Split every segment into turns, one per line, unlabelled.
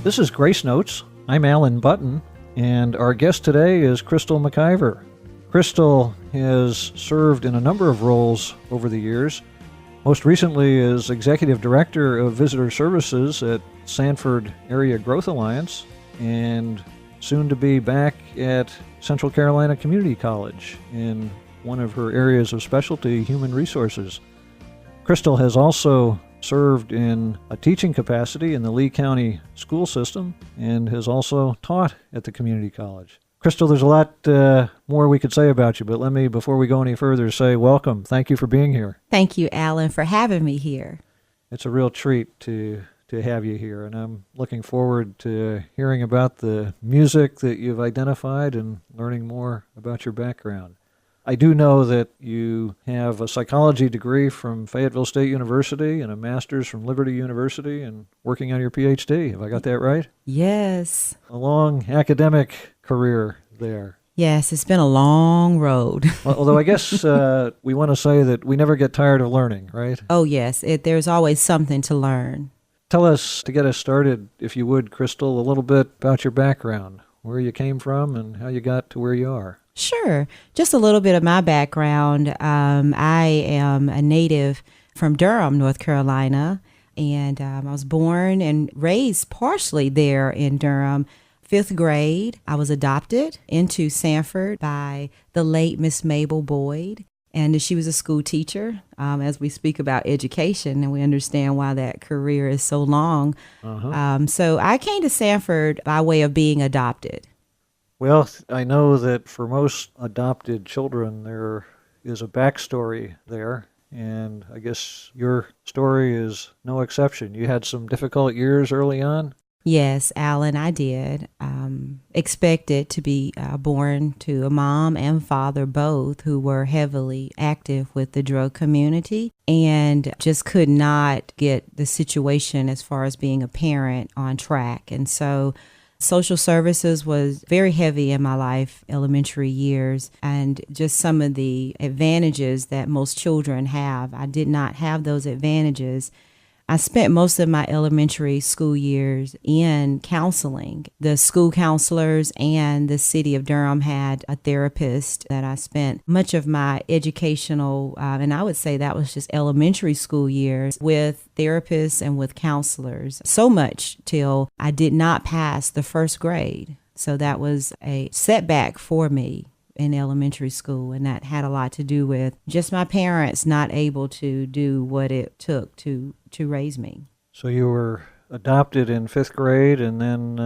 This is Grace Notes. I'm Alan Button, and our guest today is Crystal McIver. Crystal has served in a number of roles over the years, most recently as Executive Director of Visitor Services at Sanford Area Growth Alliance, and soon to be back at Central Carolina Community College in one of her areas of specialty, human resources. Crystal has also served in a teaching capacity in the Lee County school system and has also taught at the community college. Crystal, there's a lot more we could say about you, but let me, before we go any further, say welcome. Thank you for being here.
Thank you, Alan, for having me here.
It's a real treat to have you here, and I'm looking forward to hearing about the music that you've identified and learning more about your background. I do know that you have a psychology degree from Fayetteville State University and a master's from Liberty University and working on your PhD. Have I got that right?
Yes.
A long academic career there.
Yes, it's been a long road.
Although I guess we want to say that we never get tired of learning, right?
Oh, yes. There's always something to learn.
Tell us, to get us started, if you would, Crystal, a little bit about your background, where you came from and how you got to where you are.
Sure. Just a little bit of my background. I am a native from Durham, North Carolina, and I was born and raised partially there in Durham. 5th grade, I was adopted into Sanford by the late Miss Mabel Boyd, and she was a school teacher. As we speak about education, and we understand why that career is so long. So I came to Sanford by way of being adopted.
Well, I know that for most adopted children, there is a backstory there, and I guess your story is no exception. You had some difficult years early on?
Yes, Alan, I did. Expected to be born to a mom and father, both who were heavily active with the drug community, and just could not get the situation as far as being a parent on track. And so social services was very heavy in my life, elementary years, and just some of the advantages that most children have. I did not have those advantages. I spent most of my elementary school years in counseling. The school counselors and the city of Durham had a therapist that I spent much of my educational, and I would say that was just elementary school years, with therapists and with counselors. So much till I did not pass the 1st grade. So that was a setback for me in elementary school, and that had a lot to do with just my parents not able to do what it took to raise me.
So you were adopted in 5th grade, and then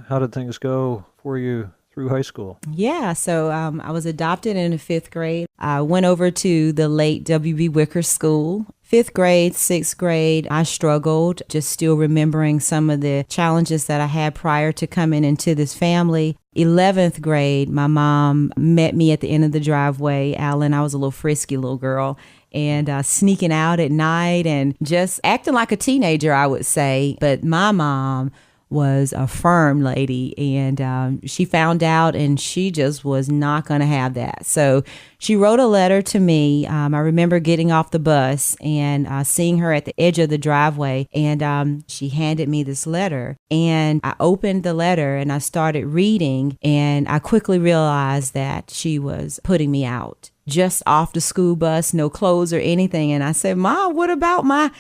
how did things go for you through high school?
Yeah, so I was adopted in the 5th grade. I went over to the late W.B. Wicker School. 5th grade, 6th grade, I struggled, just still remembering some of the challenges that I had prior to coming into this family. 11th grade, my mom met me at the end of the driveway. Alan, I was a little frisky little girl, and sneaking out at night and just acting like a teenager, I would say. But my mom was a firm lady, and she found out, and she just was not going to have that. So she wrote a letter to me. I remember getting off the bus and seeing her at the edge of the driveway, and she handed me this letter. And I opened the letter and I started reading, and I quickly realized that she was putting me out. Just off the school bus, no clothes or anything. And I said, "Mom, what about my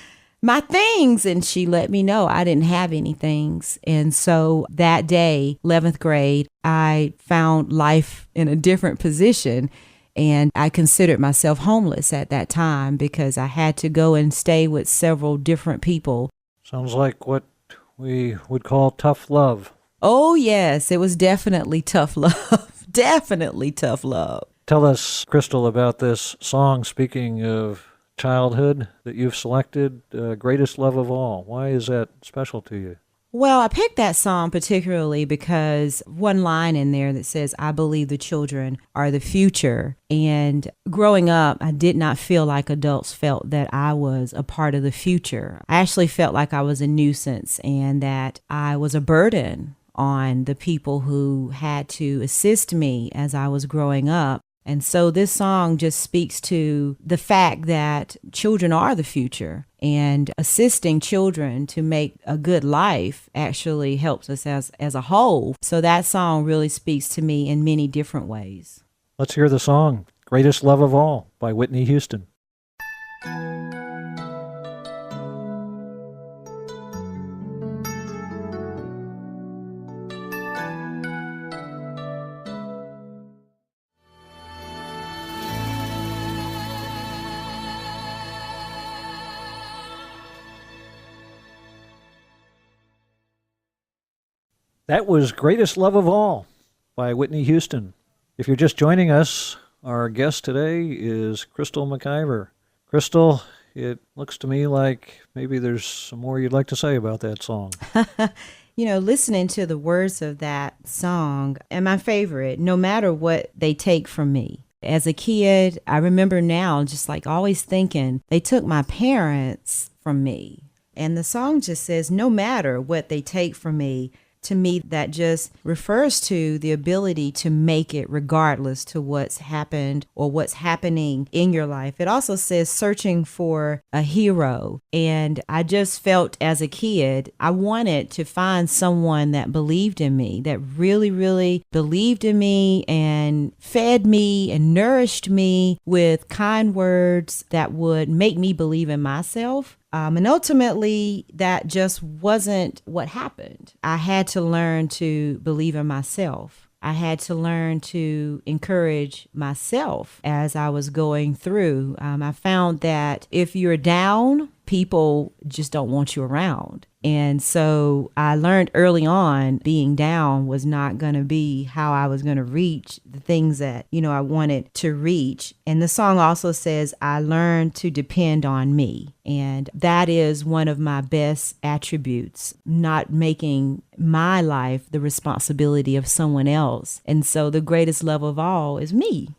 things?" And she let me know I didn't have any things. And so that day, 11th grade, I found life in a different position. And I considered myself homeless at that time because I had to go and stay with several different people.
Sounds like what we would call tough love.
Oh, yes, it was definitely tough love. Definitely tough love.
Tell us, Crystal, about this song, speaking of childhood, that you've selected, Greatest Love of All. Why is that special to you?
Well, I picked that song particularly because one line in there that says, "I believe the children are the future." And growing up, I did not feel like adults felt that I was a part of the future. I actually felt like I was a nuisance and that I was a burden on the people who had to assist me as I was growing up. And so this song just speaks to the fact that children are the future, and assisting children to make a good life actually helps us as a whole. So that song really speaks to me in many different ways.
Let's hear the song, Greatest Love of All by Whitney Houston. That was Greatest Love of All by Whitney Houston. If you're just joining us, our guest today is Crystal McIver. Crystal, it looks to me like maybe there's some more you'd like to say about that song.
Listening to the words of that song, and my favorite, no matter what they take from me. As a kid, I remember now just like always thinking, they took my parents from me. And the song just says, no matter what they take from me. To me, that just refers to the ability to make it regardless to what's happened or what's happening in your life. It also says searching for a hero. And I just felt as a kid, I wanted to find someone that believed in me, that really, really believed in me and fed me and nourished me with kind words that would make me believe in myself. And ultimately, that just wasn't what happened. I had to learn to believe in myself. I had to learn to encourage myself as I was going through. I found that if you're down, people just don't want you around. And so I learned early on being down was not going to be how I was going to reach the things that, I wanted to reach. And the song also says, I learned to depend on me. And that is one of my best attributes, not making my life the responsibility of someone else. And so the greatest love of all is me.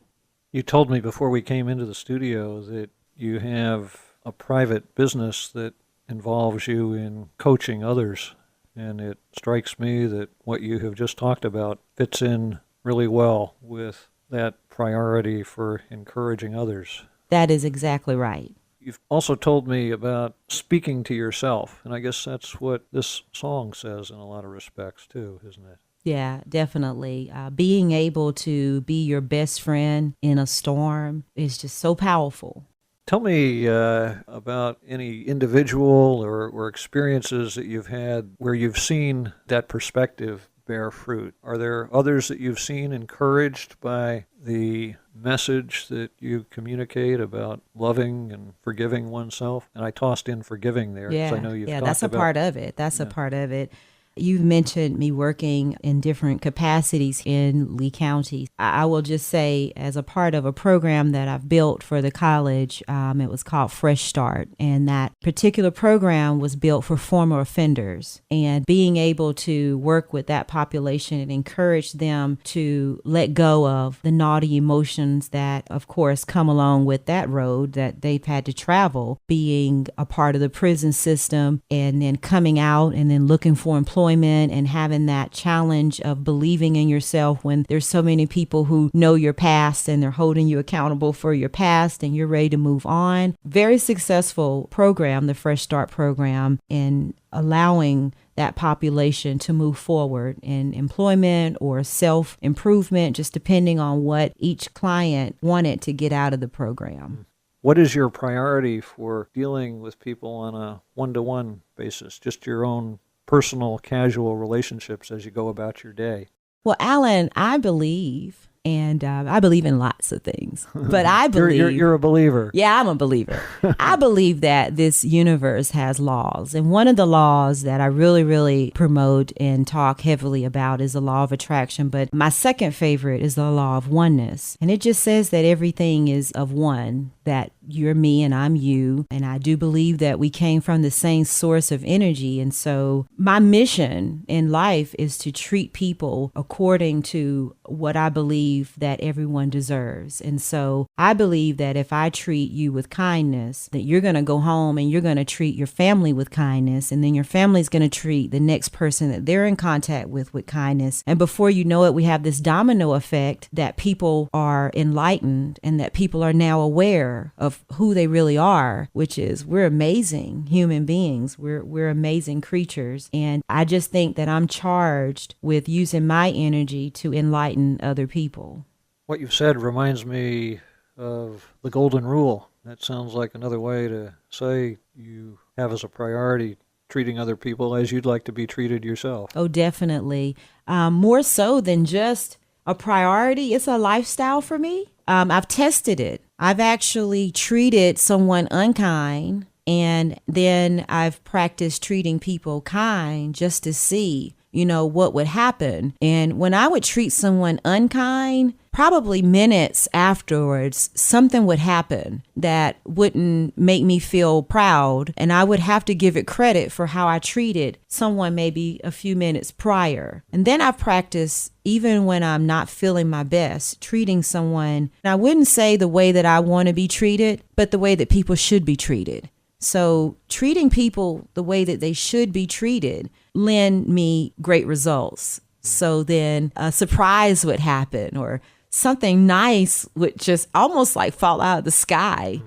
You told me before we came into the studio that you have a private business that involves you in coaching others, and it strikes me that what you have just talked about fits in really well with that priority for encouraging others.
That is exactly right.
You've also told me about speaking to yourself, and I guess that's what this song says in a lot of respects too, isn't it?
Yeah, definitely. Being able to be your best friend in a storm is just so powerful.
Tell me about any individual or experiences that you've had where you've seen that perspective bear fruit. Are there others that you've seen encouraged by the message that you communicate about loving and forgiving oneself? And I tossed in forgiving there because I know you've talked
that's a
about,
part of it. That's a part of it. You've mentioned me working in different capacities in Lee County. I will just say, as a part of a program that I've built for the college, it was called Fresh Start. And that particular program was built for former offenders. And being able to work with that population and encourage them to let go of the naughty emotions that, of course, come along with that road that they've had to travel, being a part of the prison system and then coming out and then looking for employment and having that challenge of believing in yourself when there's so many people who know your past and they're holding you accountable for your past and you're ready to move on. Very successful program, the Fresh Start program, in allowing that population to move forward in employment or self-improvement, just depending on what each client wanted to get out of the program.
What is your priority for dealing with people on a one-to-one basis, just your own personal, casual relationships as you go about your day?
Well, Alan, I believe, and I believe in lots of things, but I believe...
You're a believer.
Yeah, I'm a believer. I believe that this universe has laws. And one of the laws that I really, really promote and talk heavily about is the law of attraction. But my second favorite is the law of oneness. And it just says that everything is of one, that you're me and I'm you. And I do believe that we came from the same source of energy. And so my mission in life is to treat people according to what I believe believe that everyone deserves. And so I believe that if I treat you with kindness, that you're going to go home and you're going to treat your family with kindness, and then your family's going to treat the next person that they're in contact with kindness. And before you know it, we have this domino effect that people are enlightened and that people are now aware of who they really are, which is we're amazing human beings. We're amazing creatures. And I just think that I'm charged with using my energy to enlighten other people.
What you've said reminds me of the golden rule. That sounds like another way to say you have as a priority treating other people as you'd like to be treated yourself.
Oh, definitely. More so than just a priority. It's a lifestyle for me. I've tested it. I've actually treated someone unkind, and then I've practiced treating people kind just to see, what would happen. And when I would treat someone unkind, probably minutes afterwards, something would happen that wouldn't make me feel proud. And I would have to give it credit for how I treated someone maybe a few minutes prior. And then I've practiced, even when I'm not feeling my best, treating someone, and I wouldn't say the way that I want to be treated, but the way that people should be treated. So treating people the way that they should be treated lend me great results. So then a surprise would happen, or something nice would just almost like fall out of the sky.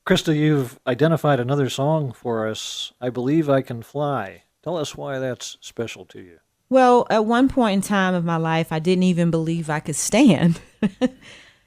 Krista, you've identified another song for us, I Believe I Can Fly. Tell us why that's special to you.
Well, at one point in time of my life, I didn't even believe I could stand,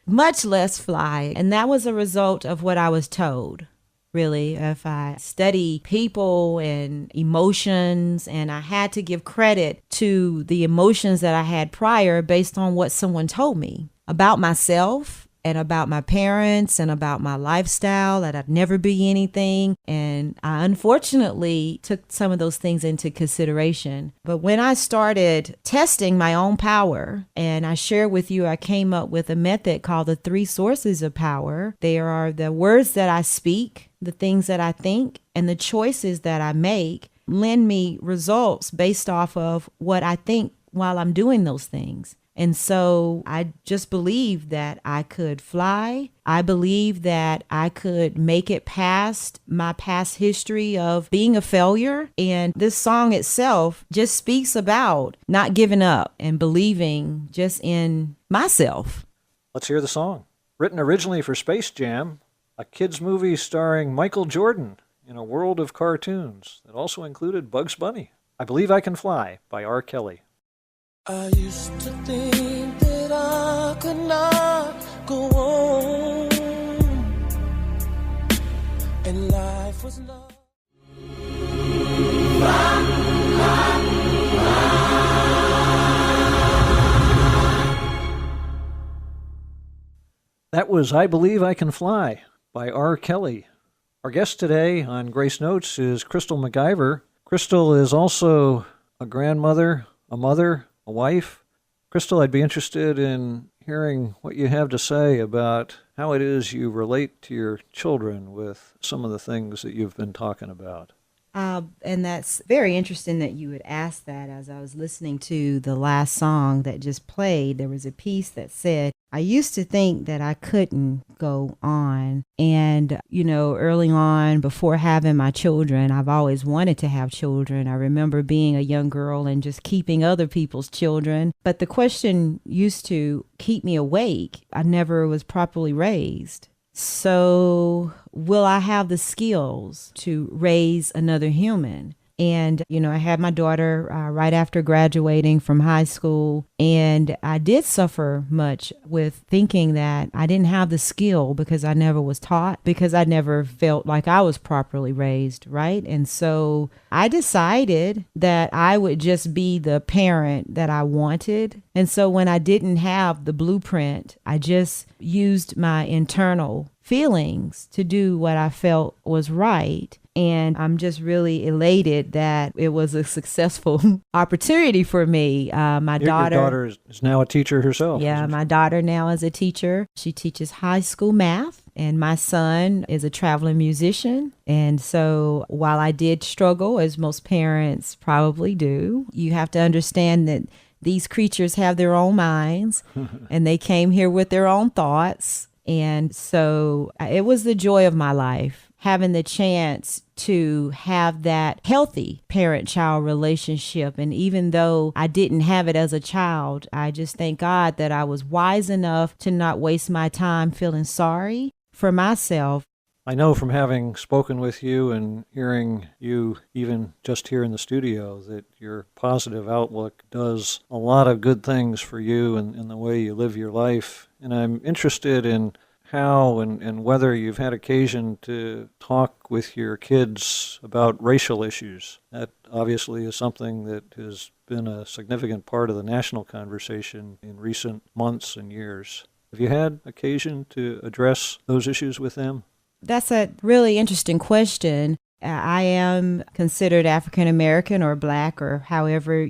much less fly. And that was a result of what I was told. Really, if I study people and emotions, and I had to give credit to the emotions that I had prior based on what someone told me about myself and about my parents and about my lifestyle, that I'd never be anything. And I unfortunately took some of those things into consideration. But when I started testing my own power, and I shared with you, I came up with a method called the 3 sources of power. They are the words that I speak, the things that I think, and the choices that I make lend me results based off of what I think while I'm doing those things. And so I just believed that I could fly. I believed that I could make it past my past history of being a failure. And this song itself just speaks about not giving up and believing just in myself.
Let's hear the song. Written originally for Space Jam, a kids' movie starring Michael Jordan in a world of cartoons that also included Bugs Bunny. I Believe I Can Fly by R. Kelly.
I used to think that I could not go on, and life was not.
That was I Believe I Can Fly by R. Kelly. Our guest today on Grace Notes is Crystal McIver. Crystal is also a grandmother, a mother, a wife. Crystal, I'd be interested in hearing what you have to say about how it is you relate to your children with some of the things that you've been talking about.
And that's very interesting that you would ask that. As I was listening to the last song that just played, there was a piece that said, I used to think that I couldn't go on. And, early on, before having my children, I've always wanted to have children. I remember being a young girl and just keeping other people's children. But the question used to keep me awake. I never was properly raised. So will I have the skills to raise another human? And, I had my daughter right after graduating from high school, and I did suffer much with thinking that I didn't have the skill because I never was taught, because I never felt like I was properly raised, right? And so I decided that I would just be the parent that I wanted. And so when I didn't have the blueprint, I just used my internal feelings to do what I felt was right. And I'm just really elated that it was a successful opportunity for me. Your
daughter is now a teacher herself.
Yeah, my daughter now is a teacher. She teaches high school math. And my son is a traveling musician. And so while I did struggle, as most parents probably do, you have to understand that These creatures have their own minds and they came here with their own thoughts. And so it was the joy of my life, having the chance to have that healthy parent-child relationship. And even though I didn't have it as a child, I just thank God that I was wise enough to not waste my time feeling sorry for myself.
I know from having spoken with you and hearing you even just here in the studio that your positive outlook does a lot of good things for you and the way you live your life. And I'm interested in how and whether you've had occasion to talk with your kids about racial issues. That obviously is something that has been a significant part of the national conversation in recent months and years. Have you had occasion to address those issues with them?
That's a really interesting question. I am considered African American or Black or however,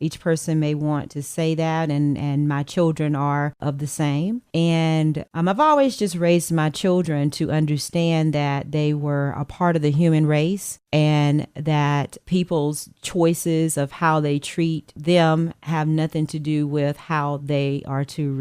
each person may want to say that, and my children are of the same. And I've always just raised my children to understand that they were a part of the human race and that people's choices of how they treat them have nothing to do with how they are to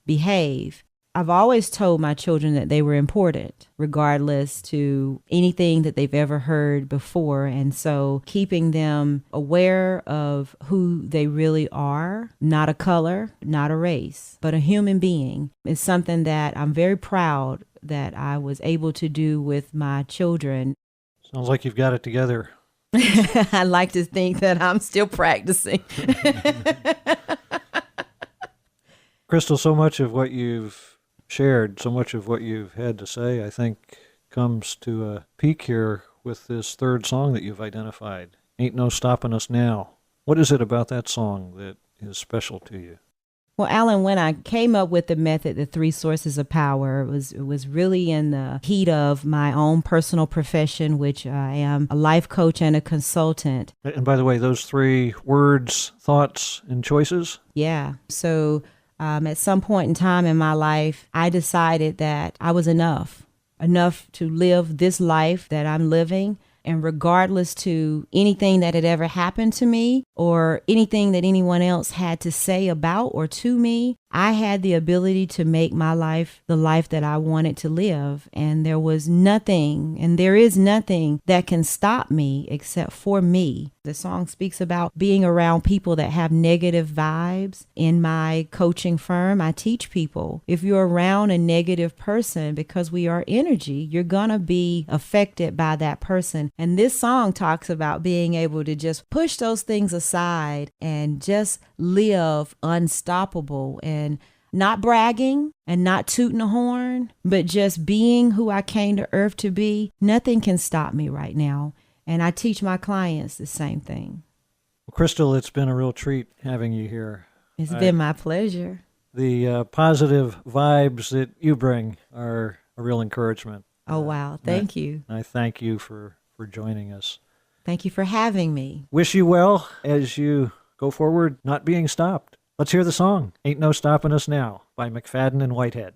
behave. I've always told my children that they were important, regardless to anything that they've ever heard before. And so keeping them aware of who they really are, not a color, not a race, but a human being, is something that I'm very proud that I was able to do with my children.
Sounds like you've got it together.
I like to think that I'm still practicing.
Crystal, so much of what you've shared, so much of what you've had to say, I think, comes to a peak here with this third song that you've identified, Ain't No Stopping Us Now. What is it about that song that is special to you?
Well, Alan, when I came up with the method, the 3 sources of power, it was really in the heat of my own personal profession, which I am a life coach and a consultant.
And by the way, those 3 words, thoughts, and choices?
Yeah. So at some point in time in my life, I decided that I was enough to live this life that I'm living. And regardless to anything that had ever happened to me or anything that anyone else had to say about or to me, I had the ability to make my life the life that I wanted to live. And there was nothing, and there is nothing that can stop me except for me. The song speaks about being around people that have negative vibes. In my coaching firm, I teach people, if you're around a negative person, because we are energy, you're going to be affected by that person. And this song talks about being able to just push those things aside and just live unstoppable and not bragging and not tooting a horn, but just being who I came to earth to be. Nothing can stop me right now. And I teach my clients the same thing.
Well, Crystal, it's been a real treat having you here.
It's been my pleasure.
The positive vibes that you bring are a real encouragement.
Oh, wow. Thank you.
I thank you for joining us.
Thank you for having me.
Wish you well as you go forward, not being stopped. Let's hear the song, Ain't No Stopping Us Now, by McFadden and Whitehead.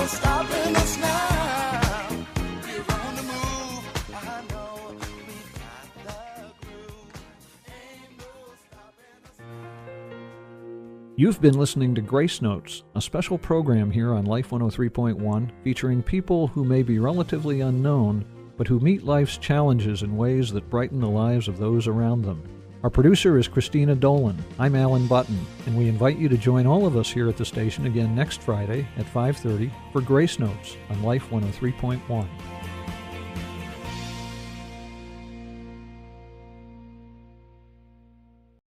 Stopping us now. We're on the move. I know we got the groove. Ain't no stopping us now.
You've been listening to Grace Notes, a special program here on Life 103.1 featuring people who may be relatively unknown, but who meet life's challenges in ways that brighten the lives of those around them. Our producer is Christina Dolan. I'm Alan Button, and we invite you to join all of us here at the station again next Friday at 5:30 for Grace Notes on Life 103.1.